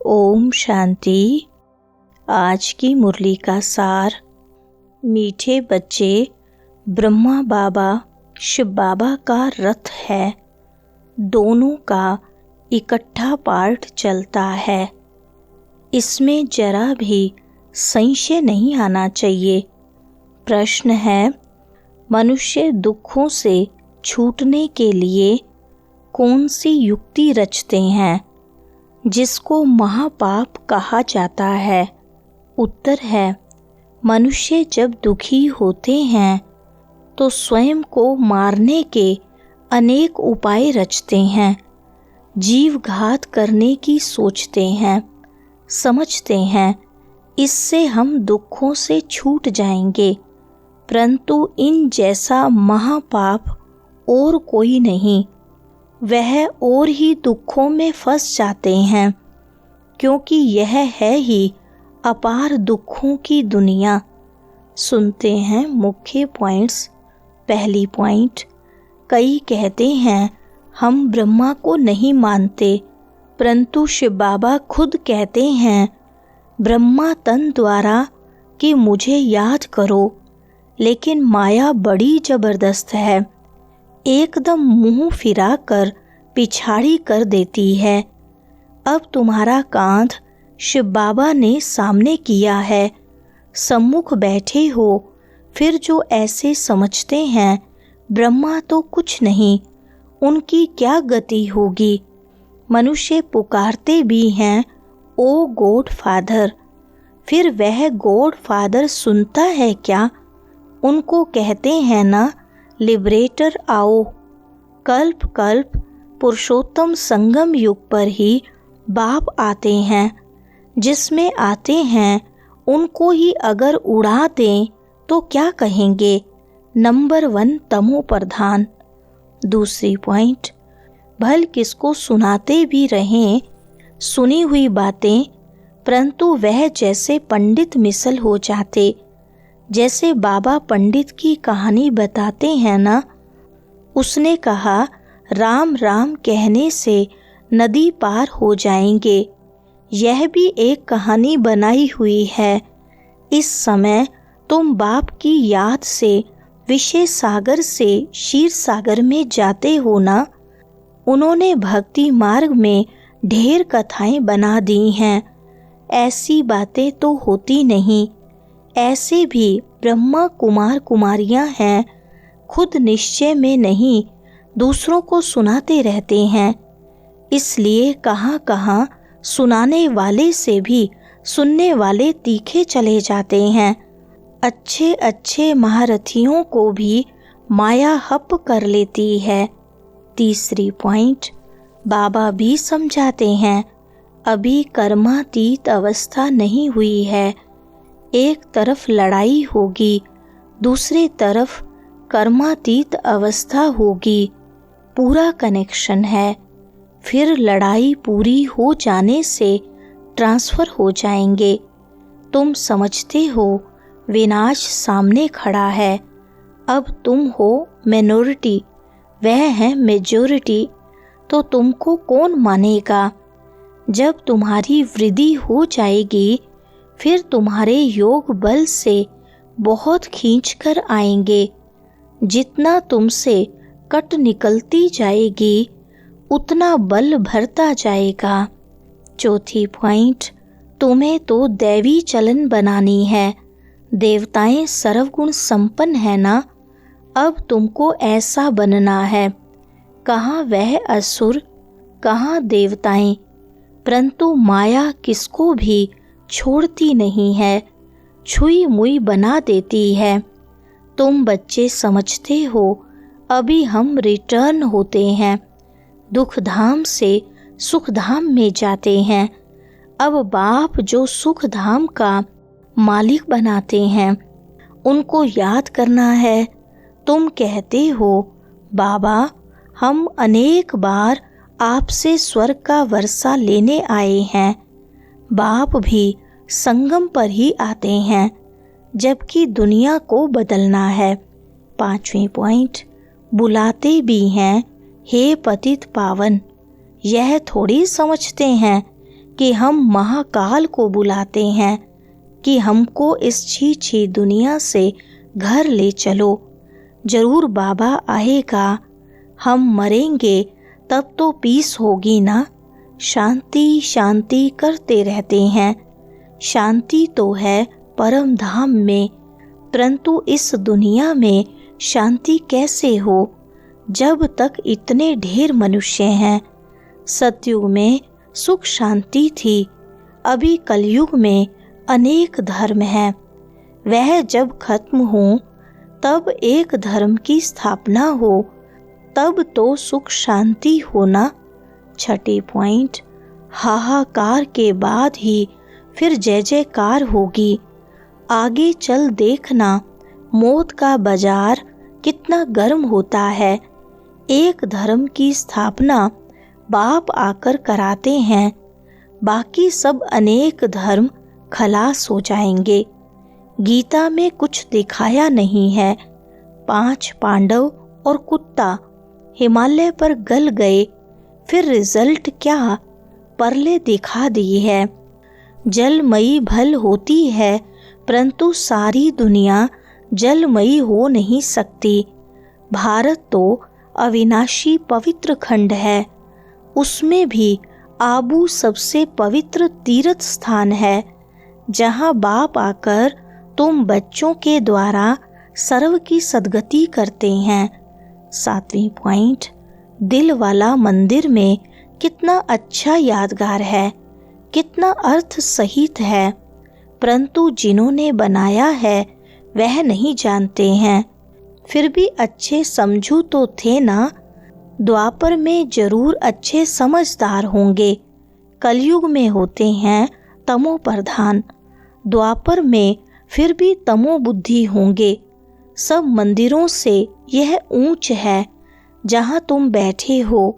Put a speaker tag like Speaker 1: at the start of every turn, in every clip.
Speaker 1: ओम शांति। आज की मुरली का सार। मीठे बच्चे, ब्रह्मा बाबा शिव बाबा का रथ है। दोनों का इकट्ठा पाठ चलता है। इसमें जरा भी संशय नहीं आना चाहिए। प्रश्न है, मनुष्य दुखों से छूटने के लिए कौन सी युक्ति रचते हैं जिसको महापाप कहा जाता है? उत्तर है, मनुष्य जब दुखी होते हैं तो स्वयं को मारने के अनेक उपाय रचते हैं, जीवघात करने की सोचते हैं, समझते हैं इससे हम दुखों से छूट जाएंगे। परंतु इन जैसा महापाप और कोई नहीं। वह और ही दुखों में फंस जाते हैं, क्योंकि यह है ही अपार दुखों की दुनिया। सुनते हैं मुख्य पॉइंट्स। पहली पॉइंट, कई कहते हैं हम ब्रह्मा को नहीं मानते, परंतु शिव बाबा खुद कहते हैं ब्रह्मा तन द्वारा कि मुझे याद करो। लेकिन माया बड़ी जबरदस्त है, एकदम मुंह फिरा कर पिछाड़ी कर देती है। अब तुम्हारा कांध शिव बाबा ने सामने किया है, सम्मुख बैठे हो, फिर जो ऐसे समझते हैं ब्रह्मा तो कुछ नहीं, उनकी क्या गति होगी? मनुष्य पुकारते भी हैं ओ गॉड फादर, फिर वह गॉड फादर सुनता है क्या? उनको कहते हैं ना लिबरेटर आओ। कल्प कल्प पुरुषोत्तम संगम युग पर ही बाप आते हैं, जिसमें आते हैं उनको ही अगर उड़ा दें तो क्या कहेंगे? नंबर 1 तमो प्रधान। दूसरी पॉइंट, भल किसको सुनाते भी रहें सुनी हुई बातें, परंतु वह जैसे पंडित मिसल हो जाते। जैसे बाबा पंडित की कहानी बताते हैं ना, उसने कहा राम राम कहने से नदी पार हो जाएंगे। यह भी एक कहानी बनाई हुई है। इस समय तुम बाप की याद से विषय सागर से क्षीर सागर में जाते हो ना। उन्होंने भक्ति मार्ग में ढेर कथाएं बना दी हैं। ऐसी बातें तो होती नहीं। ऐसे भी ब्रह्मा कुमार कुमारियां हैं, खुद निश्चय में नहीं, दूसरों को सुनाते रहते हैं। इसलिए कहाँ कहाँ सुनाने वाले से भी सुनने वाले तीखे चले जाते हैं। अच्छे अच्छे महारथियों को भी माया हप कर लेती है। तीसरी पॉइंट, बाबा भी समझाते हैं अभी कर्मातीत अवस्था नहीं हुई है। एक तरफ लड़ाई होगी, दूसरी तरफ कर्मातीत अवस्था होगी। पूरा कनेक्शन है। फिर लड़ाई पूरी हो जाने से ट्रांसफर हो जाएंगे। तुम समझते हो विनाश सामने खड़ा है। अब तुम हो मिनॉरिटी, वह है मेजॉरिटी, तो तुमको कौन मानेगा? जब तुम्हारी वृद्धि हो जाएगी, फिर तुम्हारे योग बल से बहुत खींच कर आएंगे। जितना तुमसे कट निकलती जाएगी, उतना बल भरता जाएगा। चौथी पॉइंट, तुम्हें तो दैवी चलन बनानी है। देवताएं सर्वगुण संपन्न है ना, अब तुमको ऐसा बनना है। कहाँ वह असुर, कहाँ देवताएं, परंतु माया किसको भी छोड़ती नहीं है, छुई मुई बना देती है। तुम बच्चे समझते हो अभी हम रिटर्न होते हैं, दुख धाम से सुख धाम में जाते हैं। अब बाप जो सुख धाम का मालिक बनाते हैं, उनको याद करना है। तुम कहते हो बाबा हम अनेक बार आपसे स्वर्ग का वर्षा लेने आए हैं। बाप भी संगम पर ही आते हैं, जबकि दुनिया को बदलना है। पांचवी पॉइंट, बुलाते भी हैं हे पतित पावन। यह थोड़ी समझते हैं कि हम महाकाल को बुलाते हैं कि हमको इस छी छी दुनिया से घर ले चलो। जरूर बाबा आएगा, हम मरेंगे तब तो पीस होगी ना। शांति शांति करते रहते हैं, शांति तो है परम धाम में, परंतु इस दुनिया में शांति कैसे हो जब तक इतने ढेर मनुष्य हैं। सतयुग में सुख शांति थी, अभी कलयुग में अनेक धर्म हैं। वह जब खत्म हो तब एक धर्म की स्थापना हो, तब तो सुख शांति होना। छठी पॉइंट, हाहाकार के बाद ही फिर जय जयकार होगी। आगे चल देखना, मौत का बाजार कितना गर्म होता है। एक धर्म की स्थापना बाप आकर कराते हैं, बाकी सब अनेक धर्म खलास हो जाएंगे। गीता में कुछ दिखाया नहीं है। 5 पांडव और कुत्ता हिमालय पर गल गए, फिर रिजल्ट क्या, परले दिखा दी है। जलमयी भल होती है, परंतु सारी दुनिया जलमयी हो नहीं सकती। भारत तो अविनाशी पवित्र खंड है, उसमें भी आबू सबसे पवित्र तीर्थ स्थान है, जहाँ बाप आकर तुम बच्चों के द्वारा सर्व की सद्गति करते हैं। 7वीं पॉइंट, दिल वाला मंदिर में कितना अच्छा यादगार है, कितना अर्थ सहित है, परंतु जिन्होंने बनाया है वह नहीं जानते हैं। फिर भी अच्छे समझू तो थे ना। द्वापर में जरूर अच्छे समझदार होंगे, कलयुग में होते हैं तमो प्रधान। द्वापर में फिर भी तमो बुद्धि होंगे। सब मंदिरों से यह ऊंच है जहाँ तुम बैठे हो।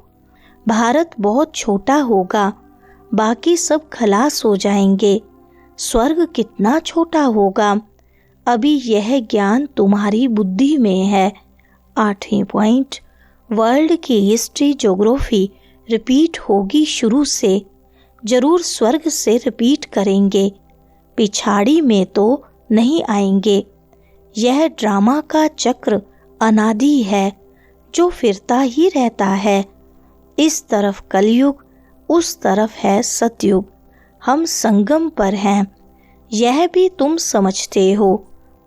Speaker 1: भारत बहुत छोटा होगा, बाकी सब खलास हो जाएंगे। स्वर्ग कितना छोटा होगा, अभी यह ज्ञान तुम्हारी बुद्धि में है। 8वीं पॉइंट, वर्ल्ड की हिस्ट्री ज्योग्राफी रिपीट होगी शुरू से, जरूर स्वर्ग से रिपीट करेंगे, पिछाड़ी में तो नहीं आएंगे। यह ड्रामा का चक्र अनादि है जो फिरता ही रहता है। इस तरफ कलयुग, उस तरफ है सतयुग, हम संगम पर हैं, यह भी तुम समझते हो।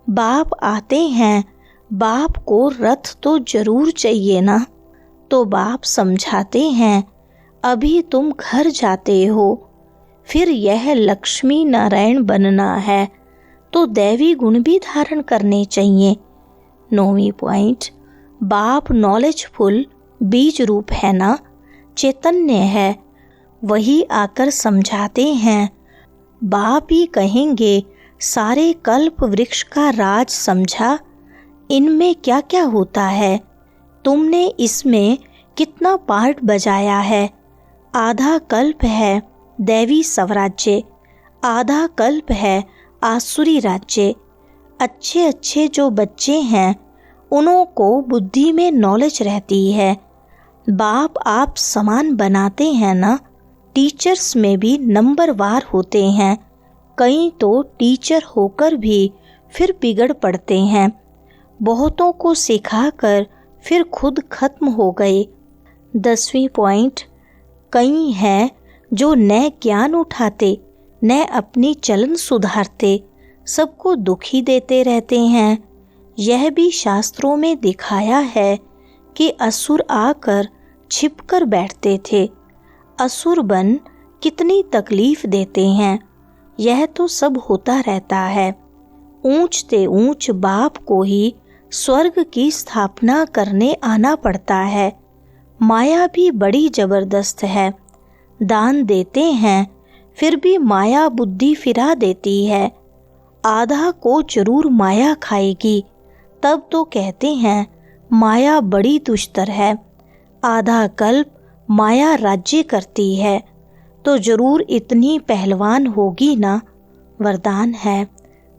Speaker 1: बाप आते हैं, बाप को रथ तो जरूर चाहिए ना, तो बाप समझाते हैं अभी तुम घर जाते हो। फिर यह लक्ष्मी नारायण बनना है तो दैवी गुण भी धारण करने चाहिए। 9वीं पॉइंट, बाप नॉलेजफुल बीज रूप है ना, चैतन्य है, वही आकर समझाते हैं। बाप ही कहेंगे सारे कल्प वृक्ष का राज समझा, इनमें क्या क्या होता है, तुमने इसमें कितना पार्ट बजाया है। आधा कल्प है दैवी स्वराज्य, आधा कल्प है आसुरी राज्य। अच्छे अच्छे जो बच्चे हैं उन्हों को बुद्धि में नॉलेज रहती है। बाप आप समान बनाते हैं ना। टीचर्स में भी नंबरवार होते हैं, कई तो टीचर होकर भी फिर बिगड़ पड़ते हैं। बहुतों को सिखाकर फिर खुद खत्म हो गए। 10वीं पॉइंट, कई हैं जो न ज्ञान उठाते न अपनी चलन सुधारते, सबको दुखी देते रहते हैं। यह भी शास्त्रों में दिखाया है कि असुर आकर छिपकर बैठते थे। असुर बन कितनी तकलीफ देते हैं, यह तो सब होता रहता है। ऊंचते ऊंच बाप को ही स्वर्ग की स्थापना करने आना पड़ता है। माया भी बड़ी जबरदस्त है, दान देते हैं फिर भी माया बुद्धि फिरा देती है। आधा को जरूर माया खाएगी, तब तो कहते हैं माया बड़ी दुष्टर है। आधा कल्प माया राज्य करती है तो जरूर इतनी पहलवान होगी ना। वरदान है,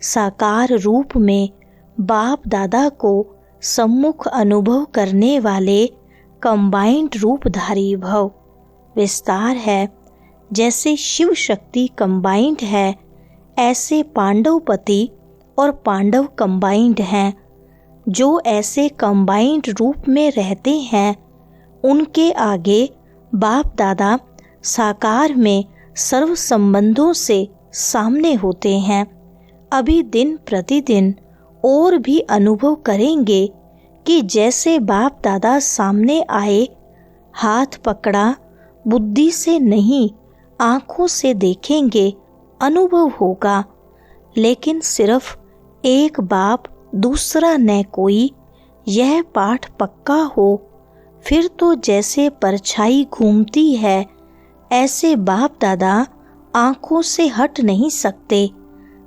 Speaker 1: साकार रूप में बाप दादा को सम्मुख अनुभव करने वाले कंबाइंड रूपधारी भव। विस्तार है, जैसे शिव शक्ति कंबाइंड है, ऐसे पांडवपति और पांडव कंबाइंड हैं। जो ऐसे कंबाइंड रूप में रहते हैं उनके आगे बाप दादा साकार में सर्व संबंधों से सामने होते हैं। अभी दिन प्रतिदिन और भी अनुभव करेंगे कि जैसे बाप दादा सामने आए, हाथ पकड़ा, बुद्धि से नहीं आँखों से देखेंगे, अनुभव होगा। लेकिन सिर्फ एक बाप दूसरा न कोई, यह पाठ पक्का हो, फिर तो जैसे परछाई घूमती है ऐसे बाप दादा आँखों से हट नहीं सकते,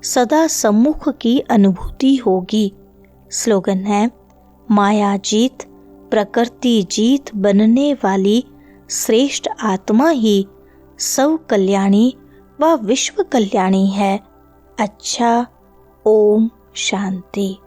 Speaker 1: सदा सम्मुख की अनुभूति होगी। स्लोगन है, माया जीत प्रकृति जीत बनने वाली श्रेष्ठ आत्मा ही सब कल्याणी व विश्व कल्याणी है। अच्छा, ओम शांति।